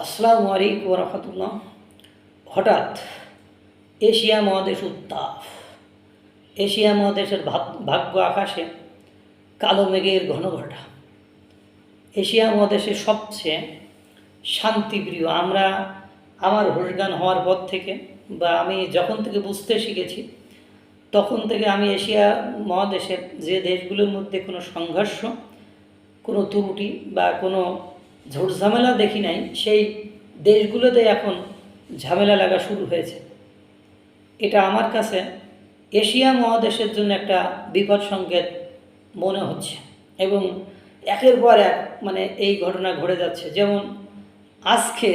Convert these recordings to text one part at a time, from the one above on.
আসসালামু আলাইকুম রহমতুল্লাহ। হঠাৎ এশিয়া মহাদেশ উত্তাপ। এশিয়া মহাদেশের ভাগ্য আকাশে কালো মেঘের ঘনঘটা। এশিয়া মহাদেশের সবচেয়ে শান্তিপ্রিয় আমার হোশজ্ঞান হওয়ার পর থেকে বা আমি যখন থেকে বুঝতে শিখেছি তখন থেকে আমি এশিয়া মহাদেশের যে দেশগুলোর মধ্যে কোনো সংঘর্ষ, কোনো ত্রুটি বা কোনো ঝুটঝামেলা দেখি নাই, সেই দেশগুলোতে এখন ঝামেলা লাগা শুরু হয়েছে। এটা আমার কাছে এশিয়া মহাদেশের জন্য একটা বিপদ সংকেত মনে হচ্ছে এবং একের পর এক এই ঘটনা ঘটে যাচ্ছে। যেমন আজকে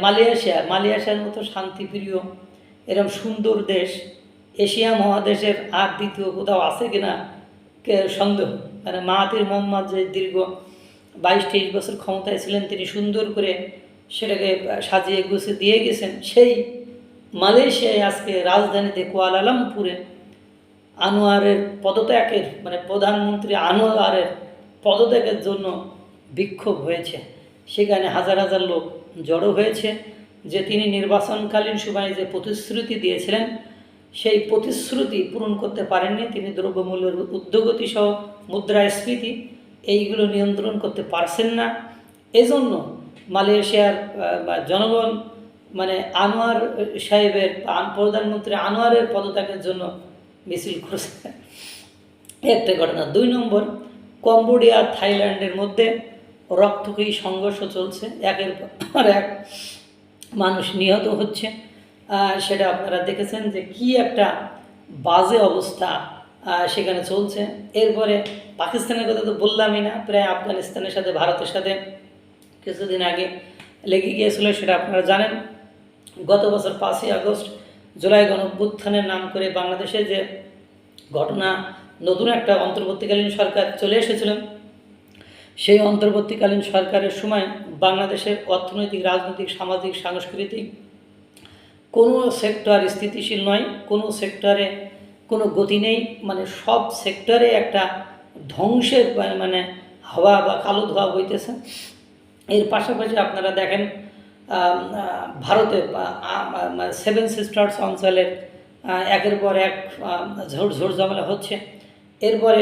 মালয়েশিয়ার মতো শান্তিপ্রিয় এরকম সুন্দর দেশ এশিয়া মহাদেশের আর দ্বিতীয় কোথাও আছে কিনা সন্দেহ। মাহাথির মোহাম্মদ যে দীর্ঘ 22-23 বছর ক্ষমতায় ছিলেন, তিনি সুন্দর করে সেটাকে সাজিয়ে গুছিয়ে দিয়ে গেছেন। সেই মালয়েশিয়ায় আজকে রাজধানীতে কুয়ালালামপুরে আনোয়ারের পদত্যাগের প্রধানমন্ত্রী আনোয়ারের পদত্যাগের জন্য বিক্ষোভ হয়েছে। সেখানে হাজার হাজার লোক জড়ো হয়েছে যে তিনি নির্বাচনকালীন সময়ে যে প্রতিশ্রুতি দিয়েছিলেন সেই প্রতিশ্রুতি পূরণ করতে পারেননি। তিনি দ্রব্যমূল্যের ঊর্ধ্বগতি সহ মুদ্রাস্ফীতি এইগুলো নিয়ন্ত্রণ করতে পারছেন না। এজন্য মালয়েশিয়ার জনগণ আনোয়ার সাহেবের প্রধানমন্ত্রী আনোয়ারের পদত্যাগের জন্য মিছিল করেছে। একটা ঘটনা। 2 নম্বর, কম্বোডিয়া থাইল্যান্ডের মধ্যে রক্তক্ষয়ী সংঘর্ষ চলছে। একের পর এক মানুষ নিহত হচ্ছে। সেটা আপনারা দেখেছেন যে কি একটা বাজে অবস্থা সেখানে চলছে। এরপরে পাকিস্তানের কথা তো বললামই না, প্রায় আফগানিস্তানের সাথে ভারতের সাথে কিছুদিন আগে লেগে গিয়েছিল, সেটা আপনারা জানেন। গত বছর 5ই আগস্ট জুলাই গণঅভ্যুত্থানের নাম করে বাংলাদেশে যে ঘটনা, নতুন একটা অন্তর্বর্তীকালীন সরকার চলে এসেছিল, সেই অন্তর্বর্তীকালীন সরকারের সময় বাংলাদেশের অর্থনৈতিক, রাজনৈতিক, সামাজিক, সাংস্কৃতিক কোনো সেক্টর স্থিতিশীল নয়, কোনো সেক্টরে কোনো গতি নেই। সব সেক্টরে একটা ধ্বংসের হাওয়া বা কালো ধোঁয়া বইতেছে। এর পাশাপাশি আপনারা দেখেন ভারতে 7 সিস্টার্স অঞ্চলের একের পর এক ঝড় ঝামেলা হচ্ছে। এরপরে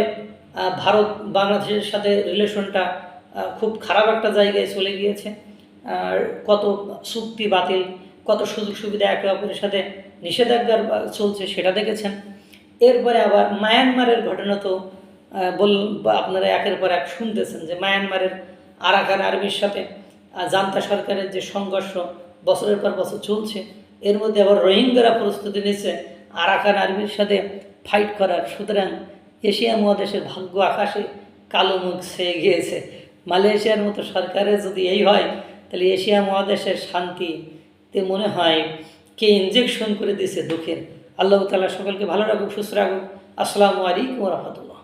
ভারত বাংলাদেশের সাথে রিলেশনটা খুব খারাপ একটা জায়গায় চলে গিয়েছে। আর কত চুক্তি বাতিল, কত সুযোগ সুবিধা একে অপরের সাথে নিষেধাজ্ঞার চলছে, সেটা দেখেছেন। এরপরে আবার মায়ানমারের ঘটনা তো আপনারা একের পর এক শুনতেছেন যে মায়ানমারের আরাকান আর্মির সাথে জান্তা সরকারের যে সংঘর্ষ বছরের পর বছর চলছে। এর মধ্যে আবার রোহিঙ্গারা প্রস্তুতি নিচ্ছে আরাকান আর্মির সাথে ফাইট করার। সুতরাং এশিয়া মহাদেশের ভাগ্য আকাশে কালো মুখ ছেয়ে গিয়েছে। মালয়েশিয়ার মতো সরকারের যদি এই হয়, তাহলে এশিয়া মহাদেশের শান্তিতে মনে হয় কে ইনজেকশন করে দিয়েছে দুঃখের। আল্লাহ তাআলা সকলকে ভালো রাখুক, সুস্থ রাখুক। আসসালামু আলাইকুম রহমতুল্লাহ।